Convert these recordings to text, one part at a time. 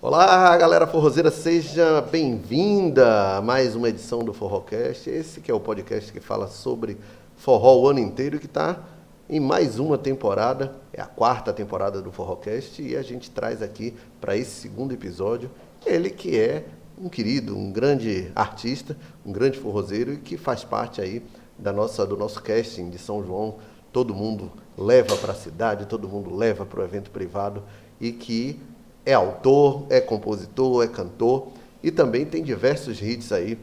Olá, galera forrozeira, seja bem-vinda a mais uma edição do Forrocast. Esse que é o podcast que fala sobre forró o ano inteiro e que está em mais uma temporada, é a quarta temporada do Forrocast, e a gente traz aqui para esse segundo episódio ele que é um querido, um grande artista, um grande forrozeiro e que faz parte aí do nosso casting de São João. Todo mundo leva para a cidade, todo mundo leva para o evento privado e que é autor, é compositor, é cantor e também tem diversos hits aí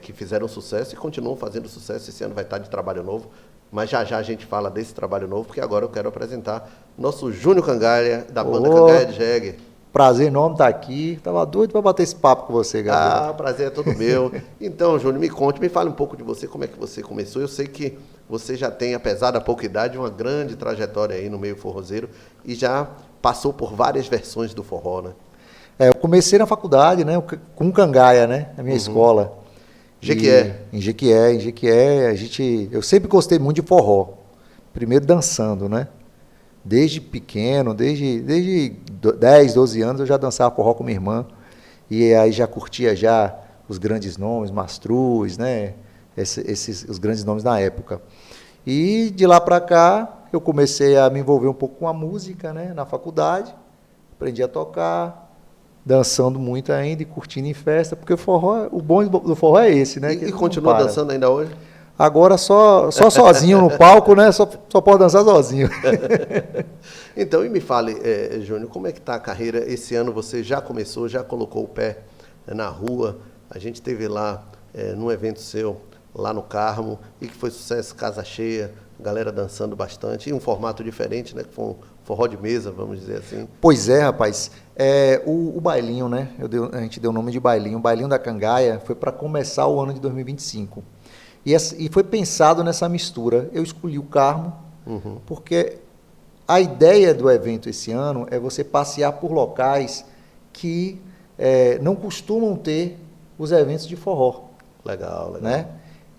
que fizeram sucesso e continuam fazendo sucesso. Esse ano vai estar de trabalho novo, mas já a gente fala desse trabalho novo, porque agora eu quero apresentar nosso Júnior Cangalha, da banda Cangalha de Jegue. Prazer enorme estar aqui. Tava doido para bater esse papo com você, Gabriel. Ah, prazer é todo meu. Então, Júnior, me fale um pouco de você, como é que você começou. Eu sei que você já tem, apesar da pouca idade, uma grande trajetória aí no meio forrozeiro e já passou por várias versões do forró, né? Eu comecei na faculdade, né, com Cangaia, né, na minha escola. Jequié. Em Jequié, eu sempre gostei muito de forró. Primeiro dançando, né? Desde pequeno, desde 10, 12 anos eu já dançava forró com minha irmã. E aí já curtia já os grandes nomes, Mastruz, né? Os grandes nomes da época. E de lá para cá eu comecei a me envolver um pouco com a música, né? Na faculdade. Aprendi a tocar, dançando muito ainda e curtindo em festa, porque o bom do forró é esse, né? E continua dançando ainda hoje? Agora só sozinho no palco, né? Só pode dançar sozinho. Então, e me fale, Júnior, como é que está a carreira? Esse ano você já começou, já colocou o pé na rua. A gente esteve lá num evento seu, lá no Carmo, e que foi sucesso, casa cheia, galera dançando bastante, e um formato diferente, né? Que foi um forró de mesa, vamos dizer assim. Pois é, rapaz. O bailinho, né? A gente deu o nome de bailinho. O bailinho da Cangaia foi para começar o ano de 2025. E foi pensado nessa mistura. Eu escolhi o Carmo, porque a ideia do evento esse ano é você passear por locais que não costumam ter os eventos de forró. Legal. Né?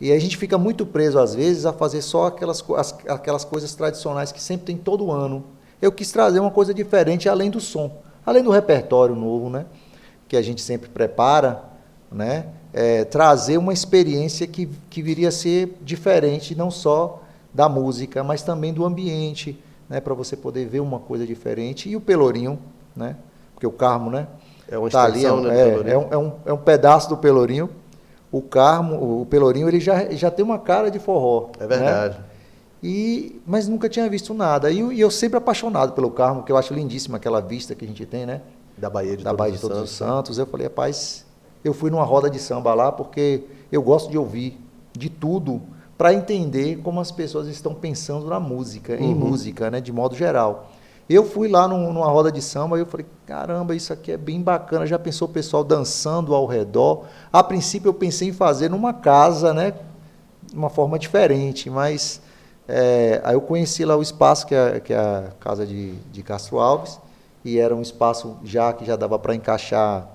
E a gente fica muito preso, às vezes, a fazer só aquelas coisas tradicionais que sempre tem todo ano. Eu quis trazer uma coisa diferente, além do som, além do repertório novo, né? Que a gente sempre prepara, né? Trazer uma experiência que viria a ser diferente, não só da música, mas também do ambiente, né? Para você poder ver uma coisa diferente. E o Pelourinho, né? Porque o Carmo, né? É uma extensão, ali, né, do Pelourinho. É um pedaço do Pelourinho. O Carmo, o Pelourinho, ele já tem uma cara de forró. É verdade. Né? Mas nunca tinha visto nada. E eu sempre apaixonado pelo Carmo, porque eu acho lindíssima aquela vista que a gente tem, né? Da Baía de Todos os Santos. Eu falei, rapaz, eu fui numa roda de samba lá porque eu gosto de ouvir de tudo para entender como as pessoas estão pensando na música, em música, né? De modo geral. Eu fui lá numa roda de samba e eu falei, caramba, isso aqui é bem bacana. Já pensou o pessoal dançando ao redor? A princípio eu pensei em fazer numa casa, né? De uma forma diferente, mas aí eu conheci lá o espaço, que é a casa de Castro Alves, e era um espaço que já dava para encaixar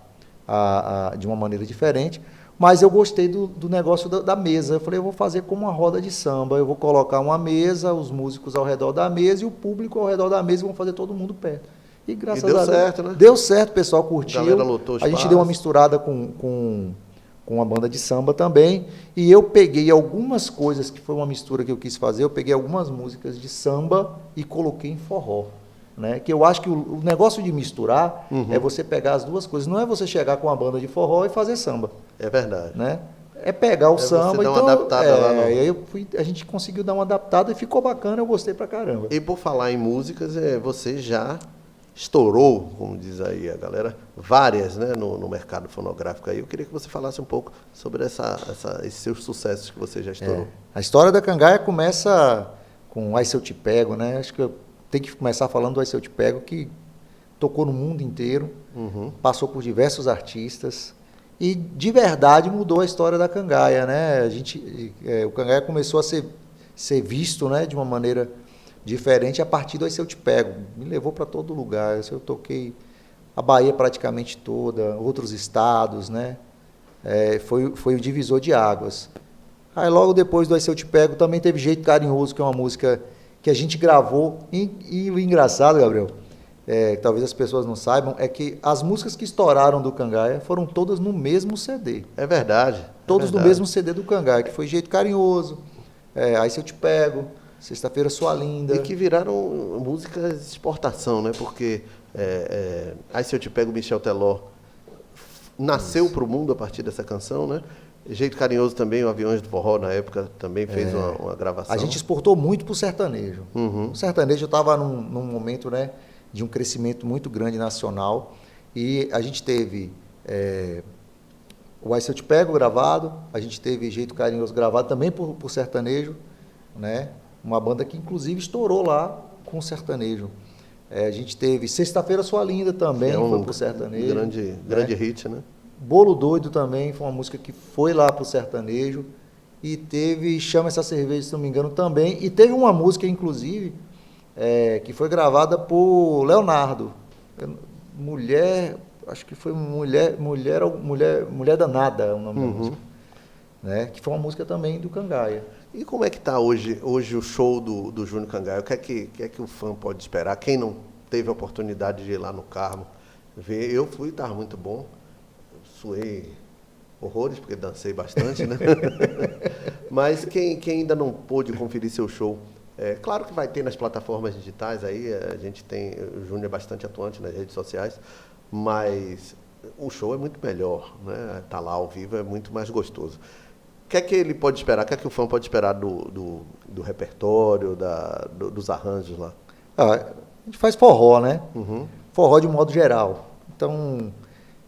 de uma maneira diferente. Mas eu gostei do negócio da mesa. Eu falei, eu vou fazer como uma roda de samba. Eu vou colocar uma mesa, os músicos ao redor da mesa e o público ao redor da mesa, vão fazer todo mundo perto. E graças a Deus deu certo, né? Deu certo, o pessoal curtiu. A galera lotou o espaço. A gente espaço. deu uma misturada com a banda de samba também. E eu peguei algumas coisas, que foi uma mistura que eu quis fazer, eu peguei algumas músicas de samba e coloquei em forró. Né? Que eu acho que o negócio de misturar é você pegar as duas coisas. Não é você chegar com uma banda de forró e fazer samba. É verdade. Né? É pegar o samba. Você dá uma adaptada lá no... E aí a gente conseguiu dar uma adaptada e ficou bacana, eu gostei pra caramba. E por falar em músicas, você já estourou, como diz aí a galera, várias, né, no mercado fonográfico aí. Eu queria que você falasse um pouco sobre esses seus sucessos que você já estourou. A história da Cangaia começa com Ai Se Eu Te Pego, né? Acho que eu tenho que começar falando do Ai Se Eu Te Pego, que tocou no mundo inteiro, passou por diversos artistas e de verdade mudou a história da Cangaia, né? O Cangaia começou a ser visto, né, de uma maneira diferente a partir do Ai Se Eu Te Pego. Me levou para todo lugar. Eu toquei a Bahia praticamente toda, outros estados, né? Foi o divisor de águas. Aí logo depois do Ai Se Eu Te Pego também teve Jeito Carinhoso, que é uma música que a gente gravou. E o engraçado, Gabriel, talvez as pessoas não saibam, é que as músicas que estouraram do Cangaia foram todas no mesmo CD. É verdade. Todas no mesmo CD do Cangaia, que foi Jeito Carinhoso, Aí Se Eu Te Pego, Sexta-feira Sua Linda. E que viraram músicas de exportação, né? Porque Aí Se Eu Te Pego, Michel Teló nasceu para o mundo a partir dessa canção, né? Jeito Carinhoso também, o Aviões do Forró, na época, também fez uma gravação. A gente exportou muito para o sertanejo. Uhum. O sertanejo estava num momento, né, de um crescimento muito grande nacional. E a gente teve o Aí Se Eu Te Pego gravado, a gente teve Jeito Carinhoso gravado também por sertanejo, né? Uma banda que, inclusive, estourou lá com o sertanejo. A gente teve Sexta-feira Sua Linda também, foi pro sertanejo. Grande hit, né? Bolo Doido também, foi uma música que foi lá pro sertanejo. E teve Chama Essa Cerveja, se não me engano, também. E teve uma música, inclusive, que foi gravada por Leonardo. Acho que foi Mulher Danada, o nome da música. Né? Que foi uma música também do Cangaia. E como é que está hoje o show do Júnior Cangaia? O que é que o fã pode esperar? Quem não teve a oportunidade de ir lá no Carmo ver, eu fui, estava muito bom. Suei horrores, porque dancei bastante, né? Mas quem ainda não pôde conferir seu show, claro que vai ter nas plataformas digitais aí, a gente tem, o Júnior é bastante atuante nas redes sociais, mas o show é muito melhor, né? Tá lá ao vivo é muito mais gostoso. O que é que ele pode esperar? O que é que o fã pode esperar do repertório, dos arranjos lá? A gente faz forró, né? Uhum. Forró de modo geral. Então,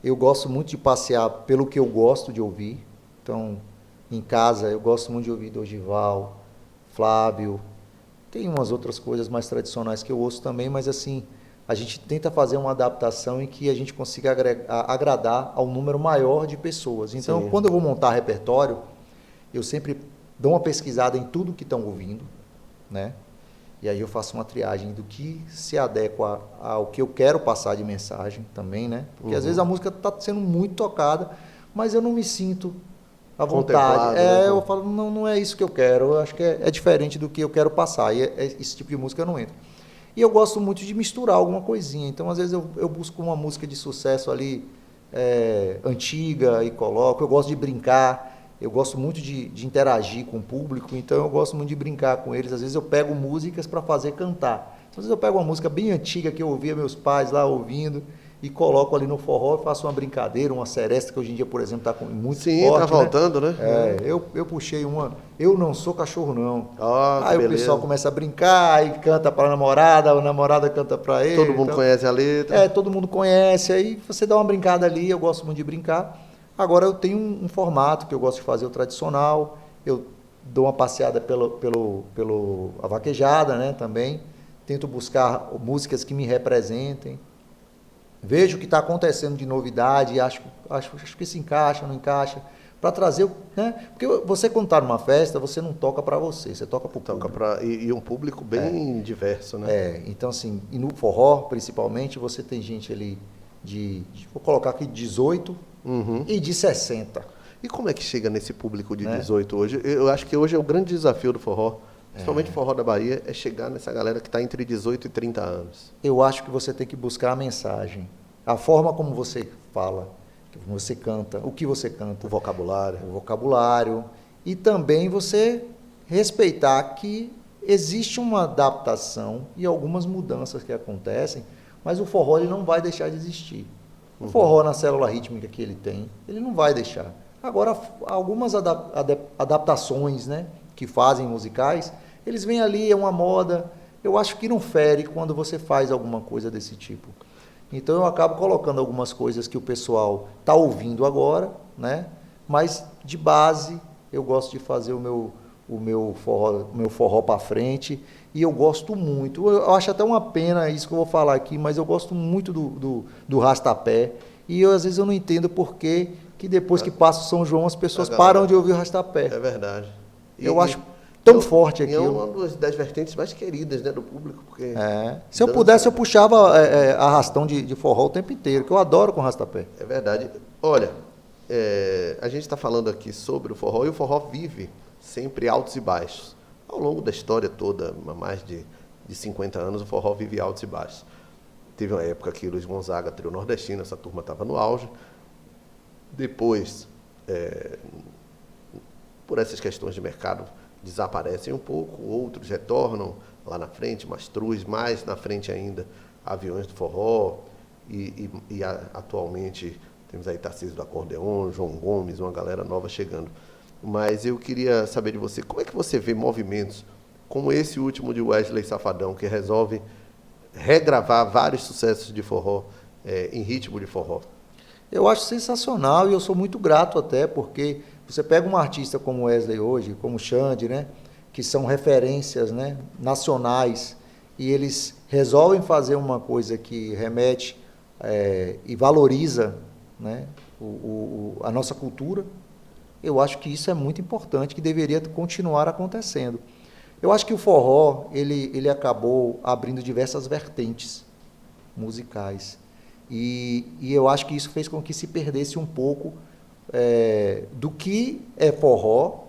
eu gosto muito de passear pelo que eu gosto de ouvir. Então, em casa, eu gosto muito de ouvir Dorival, Flávio. Tem umas outras coisas mais tradicionais que eu ouço também, mas assim, a gente tenta fazer uma adaptação em que a gente consiga agradar ao número maior de pessoas. Então, Sim. quando eu vou montar repertório, eu sempre dou uma pesquisada em tudo que estão ouvindo, né? E aí eu faço uma triagem do que se adequa ao que eu quero passar de mensagem também, né? Porque às vezes a música está sendo muito tocada, mas eu não me sinto à vontade. Né? Eu falo, não é isso que eu quero, eu acho que é diferente do que eu quero passar, e esse tipo de música eu não entro. E eu gosto muito de misturar alguma coisinha, então às vezes eu busco uma música de sucesso ali, antiga, e coloco, eu gosto de brincar. Eu gosto muito de interagir com o público, então eu gosto muito de brincar com eles. Às vezes eu pego músicas para fazer cantar. Às vezes eu pego uma música bem antiga que eu ouvia meus pais lá ouvindo e coloco ali no forró e faço uma brincadeira, uma seresta, que hoje em dia, por exemplo, está muito forte. Sim, está voltando, né? Eu puxei uma, Eu Não Sou Cachorro Não. Aí beleza. O pessoal começa a brincar e canta para a namorada canta para ele. Todo mundo conhece a letra. Todo mundo conhece, aí você dá uma brincada ali, eu gosto muito de brincar. Agora eu tenho um formato que eu gosto de fazer, o tradicional, eu dou uma passeada pelo a vaquejada, né, também, tento buscar músicas que me representem, vejo o que está acontecendo de novidade e acho que se encaixa, não encaixa, para trazer, né, porque você quando está numa festa, você não toca para você toca para o público. E um público bem diverso, né? Então assim, e no forró, principalmente, você tem gente ali vou colocar aqui 18, e de 60. E como é que chega nesse público de 18 hoje? Eu acho que hoje é o grande desafio do forró, principalmente o forró da Bahia, é chegar nessa galera que está entre 18 e 30 anos. Eu acho que você tem que buscar a mensagem, a forma como você fala, como você canta, o que você canta. O vocabulário. E também você respeitar que existe uma adaptação e algumas mudanças que acontecem, mas o forró ele não vai deixar de existir. O forró na célula rítmica que ele tem, ele não vai deixar. Agora, algumas adaptações, né, que fazem musicais, eles vêm ali, é uma moda. Eu acho que não fere quando você faz alguma coisa desse tipo. Então eu acabo colocando algumas coisas que o pessoal está ouvindo agora, né, mas de base eu gosto de fazer o meu forró para frente. E eu gosto muito, eu acho até uma pena isso que eu vou falar aqui, mas eu gosto muito do rastapé. E às vezes eu não entendo por que depois que passa o São João as pessoas param de ouvir o rastapé. É verdade. Eu acho tão forte aquilo. É uma das vertentes mais queridas, né, do público. Porque se eu pudesse, eu puxava arrastão de forró o tempo inteiro, que eu adoro com rastapé. É verdade. Olha, a gente está falando aqui sobre o forró, e o forró vive sempre altos e baixos. Ao longo da história toda, há mais de 50 anos, o forró vive altos e baixos. teve uma época que Luiz Gonzaga, trio nordestino, essa turma estava no auge. Depois, por essas questões de mercado, desaparecem um pouco, outros retornam lá na frente, Mastruz, mais na frente ainda, Aviões do Forró, atualmente temos aí Tarcísio do Acordeon, João Gomes, uma galera nova chegando. Mas eu queria saber de você, como é que você vê movimentos como esse último de Wesley Safadão, que resolve regravar vários sucessos de forró em ritmo de forró? Eu acho sensacional e eu sou muito grato até, porque você pega um artista como Wesley hoje, como Xande, né, que são referências, né, nacionais, e eles resolvem fazer uma coisa que remete e valoriza, né, a nossa cultura. Eu acho que isso é muito importante, que deveria continuar acontecendo. Eu acho que o forró, ele acabou abrindo diversas vertentes musicais. E eu acho que isso fez com que se perdesse um pouco do que é forró,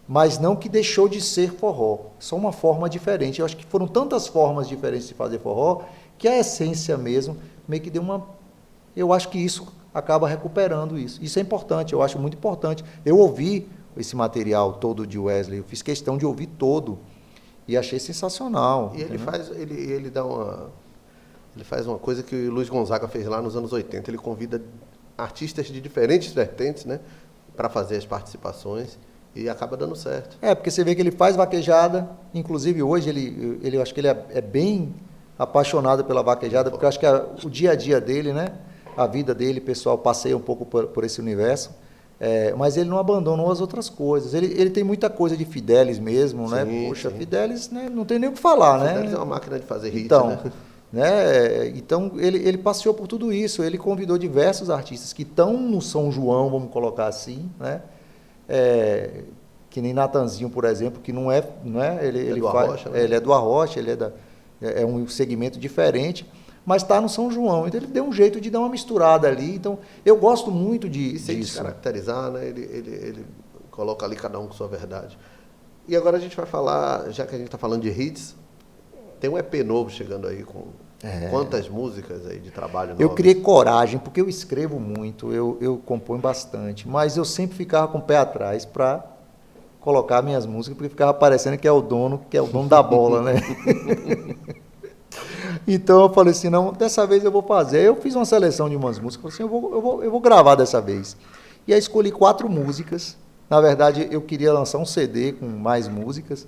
mas não que deixou de ser forró. Só uma forma diferente. Eu acho que foram tantas formas diferentes de fazer forró, que a essência mesmo meio que deu uma... Eu acho que isso acaba recuperando isso. Isso é importante, eu acho muito importante. Eu ouvi esse material todo de Wesley, eu fiz questão de ouvir todo e achei sensacional. E ele faz uma coisa que o Luiz Gonzaga fez lá nos anos 80, ele convida artistas de diferentes vertentes, né, para fazer as participações e acaba dando certo. Porque você vê que ele faz vaquejada, inclusive hoje eu acho que ele é bem apaixonado pela vaquejada, porque eu acho que o dia a dia dele, né, a vida dele, pessoal, passeia um pouco por esse universo, mas ele não abandonou as outras coisas. Ele tem muita coisa de Fidelis mesmo, sim, né? Poxa, sim. Fidelis, né, não tem nem o que falar, né? Fidelis é uma máquina de fazer hit, então, né? Então, ele passeou por tudo isso, ele convidou diversos artistas que estão no São João, vamos colocar assim, né? Que nem Natanzinho, por exemplo, que não é ele do Arrocha, né? Ele é do Arrocha, ele é um segmento diferente, mas está no São João, então ele deu um jeito de dar uma misturada ali, então eu gosto muito e sem disso. Descaracterizar, né? Ele coloca ali cada um com sua verdade. E agora a gente vai falar, já que a gente está falando de hits, tem um EP novo chegando aí com quantas músicas aí de trabalho novo? Eu criei coragem, porque eu escrevo muito, eu componho bastante, mas eu sempre ficava com o pé atrás para colocar minhas músicas, porque ficava parecendo que é o dono da bola, né? Então eu falei assim, não, dessa vez eu vou fazer. Eu fiz uma seleção de umas músicas, falei assim, eu vou gravar dessa vez. E aí escolhi 4 músicas. Na verdade, eu queria lançar um CD com mais músicas,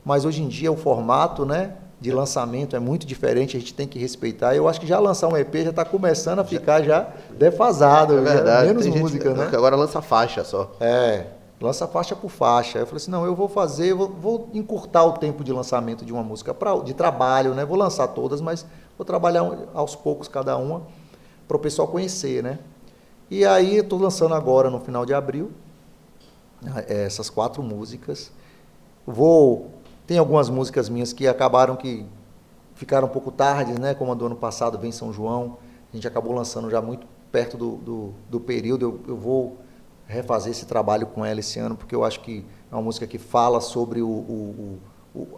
mas hoje em dia o formato, né, de lançamento é muito diferente, a gente tem que respeitar. Eu acho que já lançar um EP já está começando a ficar já defasado, é verdade, menos música, né? Agora lança faixa só. Lança faixa por faixa. Eu falei assim, não, eu vou fazer, vou encurtar o tempo de lançamento de uma música de trabalho, né? Vou lançar todas, mas vou trabalhar aos poucos cada uma para o pessoal conhecer, né? E aí eu estou lançando agora no final de abril essas 4 músicas. Tem algumas músicas minhas que ficaram um pouco tarde, né? Como a do ano passado, Vem São João. A gente acabou lançando já muito perto do período. Eu vou refazer esse trabalho com ela esse ano, porque eu acho que é uma música que fala sobre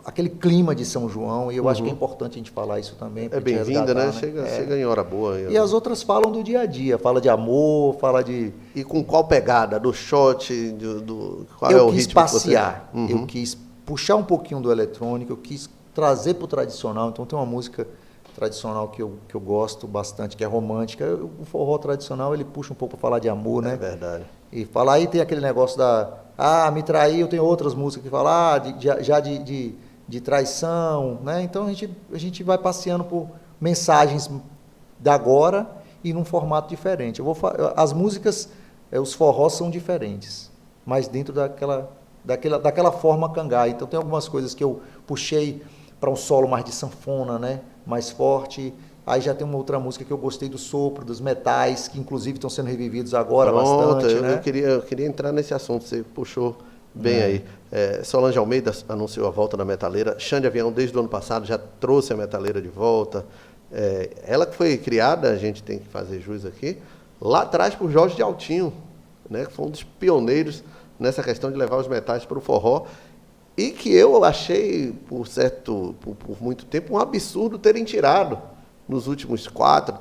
aquele clima de São João, e eu acho que é importante a gente falar isso também. É bem-vinda, né? Chega em hora boa. E as outras falam do dia a dia, fala de amor, fala de... E com qual pegada? Do shot? Qual é o ritmo? Eu quis passear, eu quis puxar um pouquinho do eletrônico, eu quis trazer para o tradicional. Então tem uma música tradicional que eu gosto bastante, que é romântica. O forró tradicional, ele puxa um pouco para falar de amor, né? É verdade. E falar, aí tem aquele negócio me traiu, tem outras músicas que falam, de traição, né? Então a gente vai passeando por mensagens da agora e num formato diferente. As músicas, os forrós são diferentes, mas dentro daquela forma cangai. Então tem algumas coisas que eu puxei para um solo mais de sanfona, né? Mais forte. Aí já tem uma outra música que eu gostei do sopro, dos metais, que inclusive estão sendo revividos agora bastante, né? Eu queria entrar nesse assunto, você puxou bem aí. Solange Almeida anunciou a volta da metaleira. Xande Avião, desde o ano passado, já trouxe a metaleira de volta. Ela que foi criada, a gente tem que fazer jus aqui, lá atrás por Jorge de Altinho, né? Que foi um dos pioneiros nessa questão de levar os metais para o forró. E que eu achei, por muito tempo, um absurdo terem tirado. nos últimos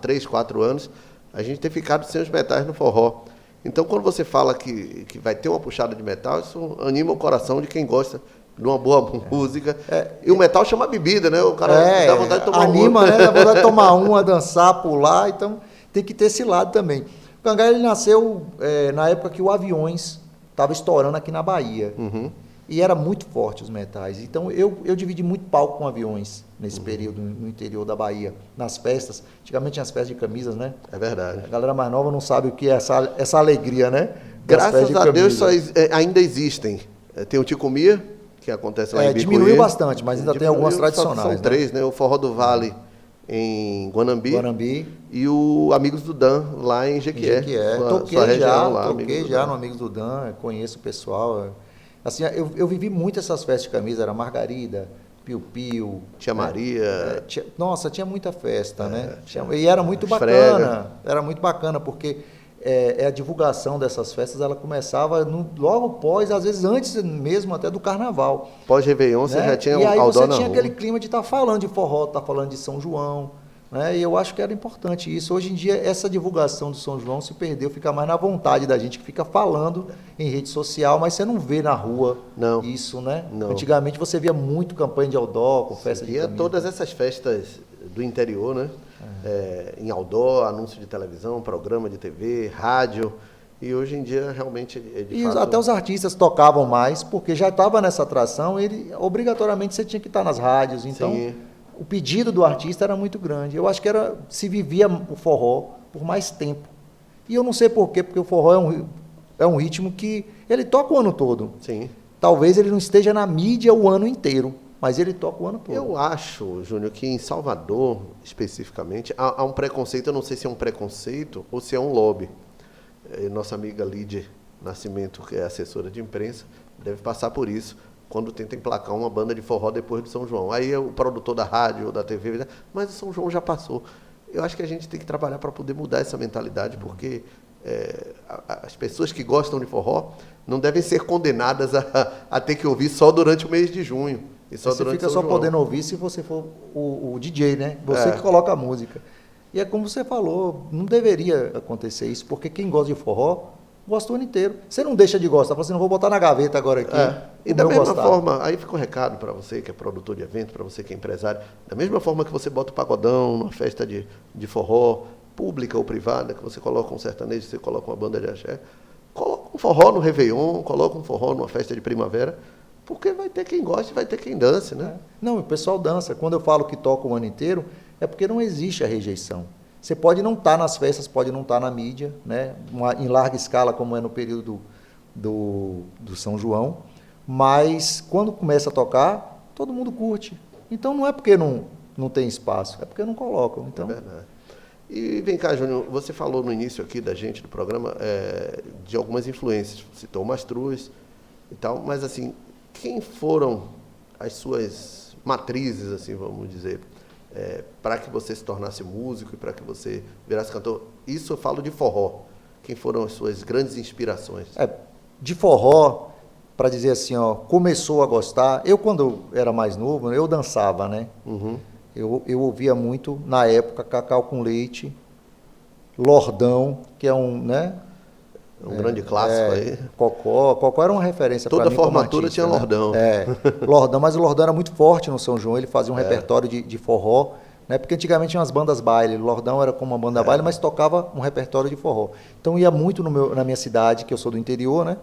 3, 4 anos, a gente tem ficado sem os metais no forró. Então, quando você fala que vai ter uma puxada de metal, isso anima o coração de quem gosta de uma boa música. E o metal chama bebida, né? O cara dá vontade de tomar anima, né? Dá vontade de tomar uma, dançar, pular. Então, tem que ter esse lado também. O Cangaia, ele nasceu na época que o Aviões estava estourando aqui na Bahia. Uhum. E era muito forte os metais. Então, eu dividi muito palco com Aviões nesse período, no interior da Bahia, nas festas. Antigamente tinha as festas de camisas, né? É verdade. A galera mais nova não sabe o que é essa alegria, né? Graças a Deus ainda existem. Tem o Ticumia, que acontece lá em Bicuí. Diminuiu bastante, mas ainda tem algumas tradicionais. São 3, né? O Forró do Vale em Guanambi. E o Amigos do Dan, lá em Jequié. Toquei já no Amigos do Dan, conheço o pessoal. Assim, eu vivi muito essas festas de camisa, era Margarida, Piu-Piu. Tia Maria. Tinha muita festa, né? E era muito bacana. Era muito bacana, porque a divulgação dessas festas, ela começava logo pós, às vezes antes mesmo até do carnaval. Pós-Réveillon, você já tinha um outdoor na rua. E aí você tinha aquele rua. clima de estar falando de forró, estar falando de São João. Né? E eu acho que era importante isso. Hoje em dia, essa divulgação do São João se perdeu, fica mais na vontade da gente que fica falando em rede social, mas você não vê na rua isso, né? Não. Antigamente você via muito campanha de outdoor, com festa de camisa. Todas essas festas do interior, né? Em outdoor, anúncio de televisão, programa de TV, rádio. E hoje em dia, realmente, fato... até os artistas tocavam mais, porque já estava nessa atração, obrigatoriamente você tinha que estar nas rádios. Então, sim. O pedido do artista era muito grande. Eu acho que se vivia o forró por mais tempo. E eu não sei por quê, porque o forró é um ritmo que ele toca o ano todo. Sim. Talvez ele não esteja na mídia o ano inteiro, mas ele toca o ano todo. Eu acho, Júnior, que em Salvador, especificamente, há um preconceito, eu não sei se é um preconceito ou se é um lobby. Nossa amiga Lídia Nascimento, que é assessora de imprensa, deve passar por isso, quando tenta emplacar uma banda de forró depois do São João. Aí o produtor da rádio ou da TV diz, mas o São João já passou. Eu acho que a gente tem que trabalhar para poder mudar essa mentalidade, porque as pessoas que gostam de forró não devem ser condenadas a ter que ouvir só durante o mês de junho. E só você durante fica São só João. Podendo ouvir se você for o DJ, né? Você que coloca a música. E é como você falou, não deveria acontecer isso, porque quem gosta de forró gosta o ano inteiro. Você não deixa de gostar, você não vou botar na gaveta agora aqui. E da mesma forma, aí fica um recado para você que é produtor de evento, para você que é empresário, da mesma forma que você bota o pagodão numa festa de forró, pública ou privada, que você coloca um sertanejo, você coloca uma banda de axé, coloca um forró no Réveillon, coloca um forró numa festa de primavera, porque vai ter quem goste, vai ter quem dance, né? Não, o pessoal dança. Quando eu falo que toca o ano inteiro, é porque não existe a rejeição. Você pode não estar nas festas, pode não estar na mídia, né? Em larga escala, como é no período do São João, mas quando começa a tocar, todo mundo curte. Então não é porque não tem espaço, é porque não colocam. Então... É verdade. E vem cá, Júnior, você falou no início aqui da gente, do programa, de algumas influências, citou o Mastruz e tal, mas assim, quem foram as suas matrizes, assim, vamos dizer, para que você se tornasse músico e para que você virasse cantor? Isso eu falo de forró. Quem foram as suas grandes inspirações? De forró, para dizer assim, começou a gostar. Eu, quando era mais novo, eu dançava, né? Uhum. Eu ouvia muito, na época, Cacau com Leite, Lordão, que é um, né? Um grande clássico aí. Cocó era uma referência para mim. Toda formatura tinha Lordão. Lordão, mas o Lordão era muito forte no São João, ele fazia um repertório de forró, né? Porque antigamente tinha umas bandas baile, o Lordão era como uma banda baile, mas tocava um repertório de forró. Então ia muito na minha cidade, que eu sou do interior, né?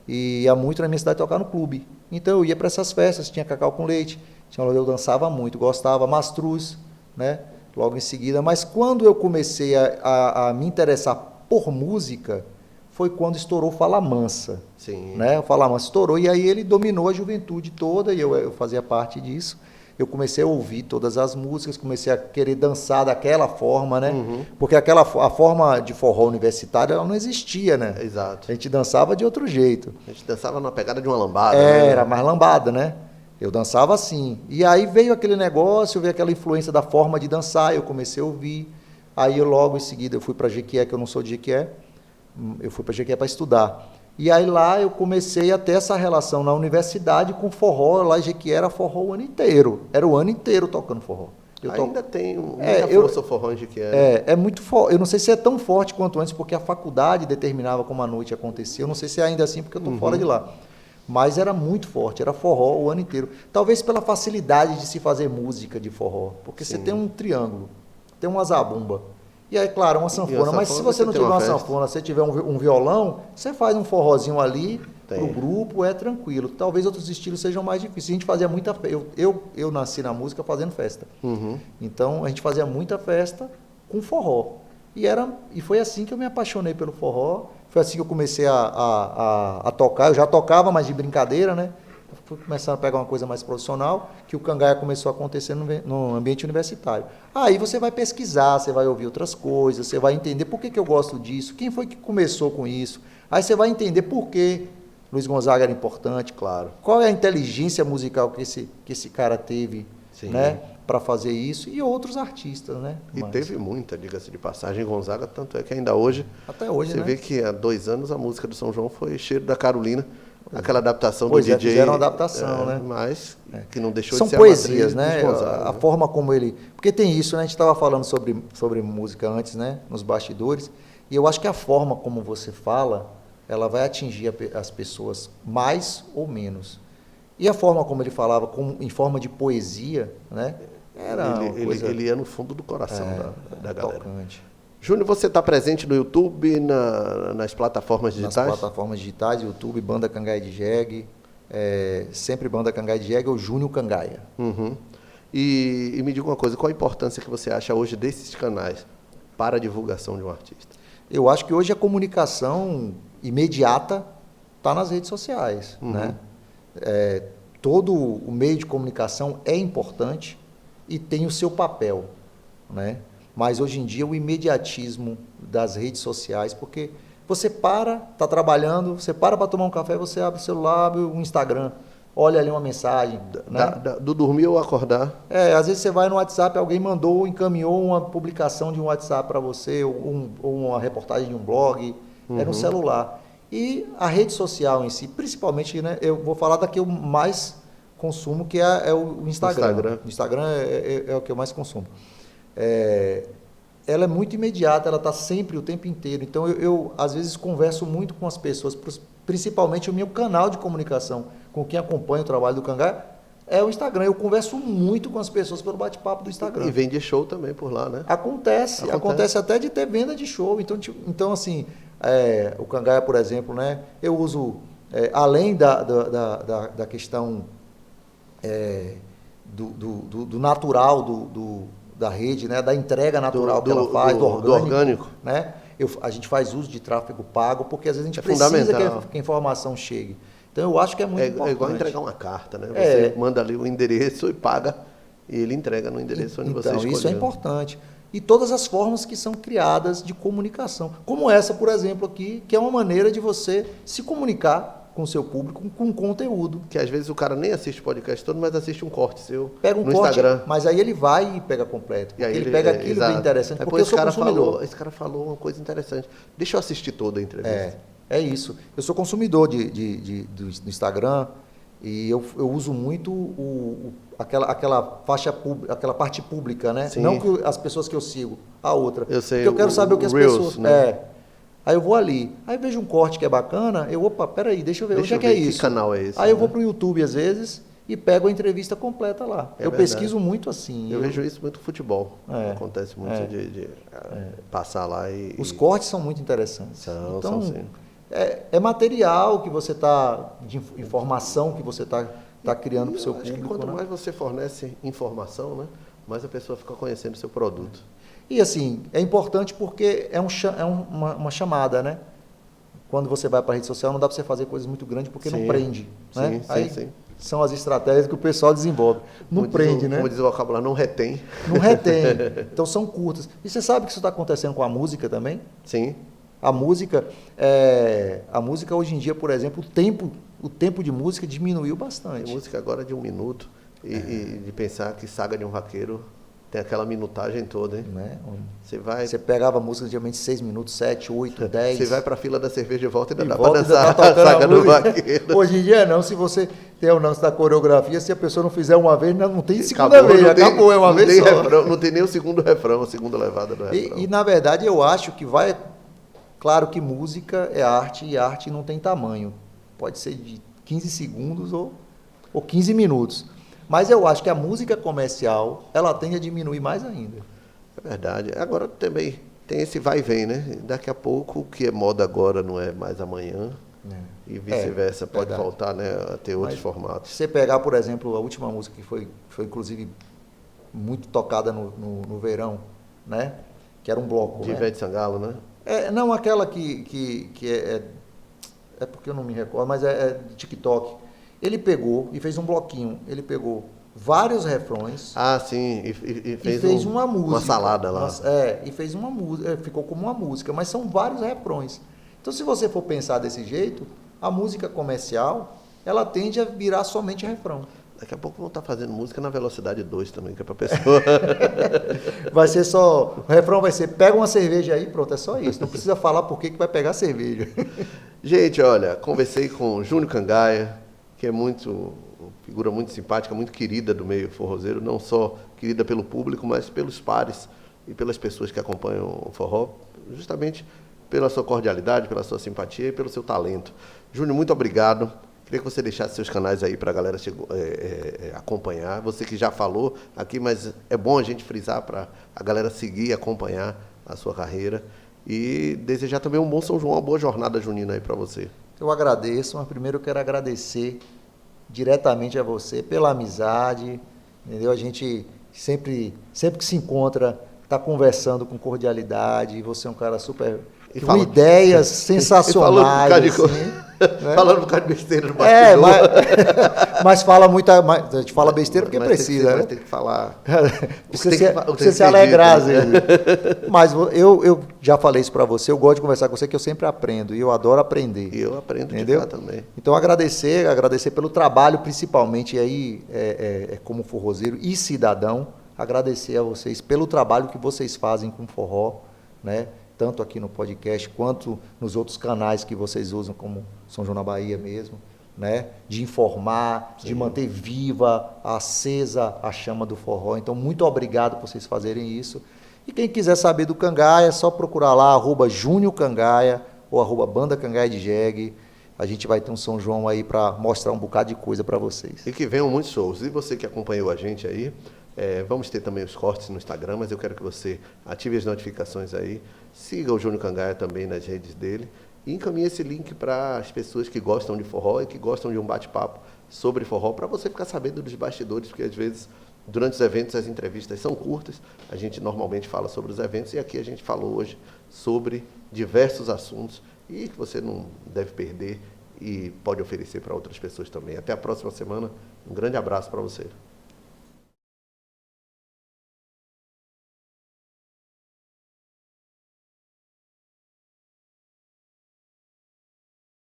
E ia muito na minha cidade tocar no clube. Então eu ia para essas festas, tinha Cacau com Leite, eu dançava muito, gostava, Mastruz, né? Logo em seguida. Mas quando eu comecei a me interessar por música, foi quando estourou o Fala Mansa. Sim. Né? O Fala Mansa estourou e aí ele dominou a juventude toda e eu fazia parte disso. Eu comecei a ouvir todas as músicas, comecei a querer dançar daquela forma, né? Uhum. Porque a forma de forró universitário ela não existia, né? Exato. A gente dançava de outro jeito. A gente dançava na pegada de uma lambada. Era mais lambada, né? Eu dançava assim. E aí veio aquele negócio, veio aquela influência da forma de dançar, eu comecei a ouvir. Aí logo em seguida eu fui para Jequié, que eu não sou de Jequié. Eu fui para Jequié para estudar. E aí lá eu comecei a ter essa relação na universidade com forró. Lá em Jequié era forró o ano inteiro. Era o ano inteiro tocando forró. Ainda tem muita força o forró angiquiano. É muito forte. Eu não sei se é tão forte quanto antes, porque a faculdade determinava como a noite acontecia. Eu não sei se é ainda assim, porque eu estou fora de lá. Mas era muito forte, era forró o ano inteiro. Talvez pela facilidade de se fazer música de forró. Porque você tem um triângulo, tem uma zabumba. E aí, claro, uma sanfona. Mas se você não tiver uma sanfona, se tiver um violão, você faz um forrozinho ali para o grupo, é tranquilo. Talvez outros estilos sejam mais difíceis. A gente fazia muita festa. Eu nasci na música fazendo festa. Então, a gente fazia muita festa com forró. E foi assim que eu me apaixonei pelo forró. Foi assim que eu comecei a tocar. Eu já tocava, mas de brincadeira, né? Eu fui começando a pegar uma coisa mais profissional, que o cangaia começou a acontecer no ambiente universitário. Aí você vai pesquisar, você vai ouvir outras coisas, você vai entender por que eu gosto disso, quem foi que começou com isso. Aí você vai entender por que Luiz Gonzaga era importante, claro. Qual é a inteligência musical que esse cara teve, né, para fazer isso, e outros artistas, né? E teve muita, diga-se de passagem, Gonzaga, tanto é que ainda hoje, até hoje, você vê que há 2 anos a música do São João foi Cheiro da Carolina, aquela adaptação do DJ. Fizeram uma adaptação, né? Mas que não deixou São de ser poesias, a matriz né? Gonzaga, a forma como ele... Porque tem isso, né? A gente estava falando sobre música antes, né? Nos bastidores, e eu acho que a forma como você fala, ela vai atingir as pessoas mais ou menos. E a forma como ele falava, em forma de poesia, né? Ele ia no fundo do coração da galera. Tocante. Júnior, você está presente no YouTube, nas plataformas digitais? Nas plataformas digitais, YouTube, Banda Cangaia de Jegue, sempre Banda Cangaia de Jegue ou Júnior Cangaia. E me diga uma coisa, qual a importância que você acha hoje desses canais para a divulgação de um artista? Eu acho que hoje a comunicação imediata está nas redes sociais, né? Todo o meio de comunicação é importante e tem o seu papel, né? Mas hoje em dia o imediatismo das redes sociais, porque você está trabalhando, você para tomar um café, você abre o celular, abre o Instagram, olha ali uma mensagem. Né? Do dormir ou acordar? Às vezes você vai no WhatsApp, alguém mandou, encaminhou uma publicação de um WhatsApp para você, ou uma reportagem de um blog, no celular. E a rede social em si, principalmente, né, eu vou falar da que eu mais consumo, que é o Instagram. O Instagram é o que eu mais consumo. Ela é muito imediata, ela está sempre, o tempo inteiro. Então, eu às vezes converso muito com as pessoas, principalmente o meu canal de comunicação, com quem acompanha o trabalho do Cangaia, é o Instagram. Eu converso muito com as pessoas pelo bate-papo do Instagram. E vende show também por lá, né? Acontece até de ter venda de show. Então assim, o Cangaia, por exemplo, né, eu uso, além da questão do natural da rede, né, da entrega natural que ela faz, do orgânico. Né? A gente faz uso de tráfego pago, porque às vezes a gente precisa que a informação chegue. Então, eu acho que é muito importante. É igual entregar uma carta, né? Você manda ali o endereço e paga, e ele entrega no endereço onde você escolheu. Então, isso é importante. E todas as formas que são criadas de comunicação. Como essa, por exemplo, aqui, que é uma maneira de você se comunicar com o seu público com conteúdo. Que às vezes o cara nem assiste o podcast todo, mas assiste um corte seu pega no Instagram. Mas aí ele vai e pega completo. E aí ele pega aquilo bem interessante, porque eu sou consumidor. Esse cara falou uma coisa interessante. Deixa eu assistir toda a entrevista. É isso. Eu sou consumidor do Instagram e eu uso muito aquela faixa pública, aquela parte pública, né? Sim. Não que as pessoas que eu sigo, a outra. Eu sei. Porque eu quero saber o que as Reels, pessoas... né? Aí eu vou ali, aí vejo um corte que é bacana, peraí, deixa eu ver, onde é que é isso? Que canal é esse? Aí eu vou pro YouTube às vezes e pego a entrevista completa lá. Eu pesquiso muito assim. Eu vejo isso muito no futebol. Acontece muito de passar lá e... Os cortes são muito interessantes. São sim. É material que você de informação que você está criando para o seu público. Acho que quanto mais você fornece informação, né, mais a pessoa fica conhecendo o seu produto. E assim, é importante porque é uma chamada, né? Quando você vai para a rede social, não dá para você fazer coisas muito grandes porque não prende. Né? Sim. São as estratégias que o pessoal desenvolve. Não prende, né? Como diz o vocabulário, não retém. Não retém. Então são curtas. E você sabe que isso está acontecendo com a música também? Sim. A música hoje em dia, por exemplo, o tempo de música diminuiu bastante. Tem música agora de 1 minuto e de pensar que Saga de um Vaqueiro Tem aquela minutagem toda, hein? Né? Você pegava música antigamente 6 minutos, 7, 8, 10. Você vai pra fila da cerveja e volta e ainda dá volta, pra dançar tá tocando a saga a do música. vaqueiro. Hoje em dia não, se você tem o lance da coreografia, se a pessoa não fizer uma vez, não tem segunda Acabou, vez, não tem- acabou, é uma não vez tem só. refrão, não tem nem o segundo refrão, a segunda levada do refrão. E na verdade eu acho que vai. Claro que música é arte e arte não tem tamanho. Pode ser de 15 segundos ou 15 minutos. Mas eu acho que a música comercial, ela tende a diminuir mais ainda. É verdade. Agora também tem esse vai e vem, né? Daqui a pouco o que é moda agora não é mais amanhã. E vice-versa, pode verdade. voltar, né, a ter outros Mas formatos. Se você pegar, por exemplo, a última música que foi inclusive muito tocada no verão, né? Que era um bloco, De né? Ivete Sangalo, né? Não aquela que é porque eu não me recordo, mas é de TikTok. Ele pegou e fez um bloquinho. Ele pegou vários refrões Ah, sim, e e fez, fez uma música. uma salada lá. E fez uma música, ficou como uma música, mas são vários refrões. Então, se você for pensar desse jeito, a música comercial, ela tende a virar somente refrão. Daqui a pouco vão estar fazendo música na velocidade 2 também, que é pra pessoa. Vai ser só, o refrão vai ser, pega uma cerveja aí, pronto, é só isso. Não precisa falar por que vai pegar cerveja. Gente, olha, conversei com o Júnior Cangaia, que é uma figura muito simpática, muito querida do meio forrozeiro, não só querida pelo público, mas pelos pares e pelas pessoas que acompanham o forró, justamente pela sua cordialidade, pela sua simpatia e pelo seu talento. Júnior, muito obrigado. Queria que você deixasse seus canais aí para a galera acompanhar. Você que já falou aqui, mas é bom a gente frisar para a galera seguir e acompanhar a sua carreira. E desejar também um bom São João, uma boa jornada junina aí para você. Eu agradeço, mas primeiro eu quero agradecer diretamente a você pela amizade, entendeu? A gente sempre que se encontra, está conversando com cordialidade, você é um cara super... com ideias sensacionais. Falando um bocado de besteira no bastidor. Mas fala muita... a gente fala besteira porque precisa, né? Tem que falar. Você se alegrar, às vezes. Mas eu já falei isso para você, eu gosto de conversar com você, que eu sempre aprendo, e eu adoro aprender. E eu aprendo entendeu? De cá também. Então, agradecer pelo trabalho, principalmente aí, como forrozeiro e cidadão, agradecer a vocês pelo trabalho que vocês fazem com forró, né? Tanto aqui no podcast, quanto nos outros canais que vocês usam, como São João na Bahia mesmo, né? De informar, de manter viva, acesa a chama do forró. Então, muito obrigado por vocês fazerem isso. E quem quiser saber do Cangaia, é só procurar lá, @JúniorCangaia ou @Banda Cangaia de Jegue. A gente vai ter um São João aí para mostrar um bocado de coisa para vocês. E que venham muitos shows. E você que acompanhou a gente aí, vamos ter também os cortes no Instagram, mas eu quero que você ative as notificações aí, siga o Júnior Cangaia também nas redes dele e encaminhe esse link para as pessoas que gostam de forró e que gostam de um bate-papo sobre forró, para você ficar sabendo dos bastidores, porque às vezes, durante os eventos, as entrevistas são curtas, a gente normalmente fala sobre os eventos e aqui a gente falou hoje sobre diversos assuntos e que você não deve perder e pode oferecer para outras pessoas também. Até a próxima semana, um grande abraço para você.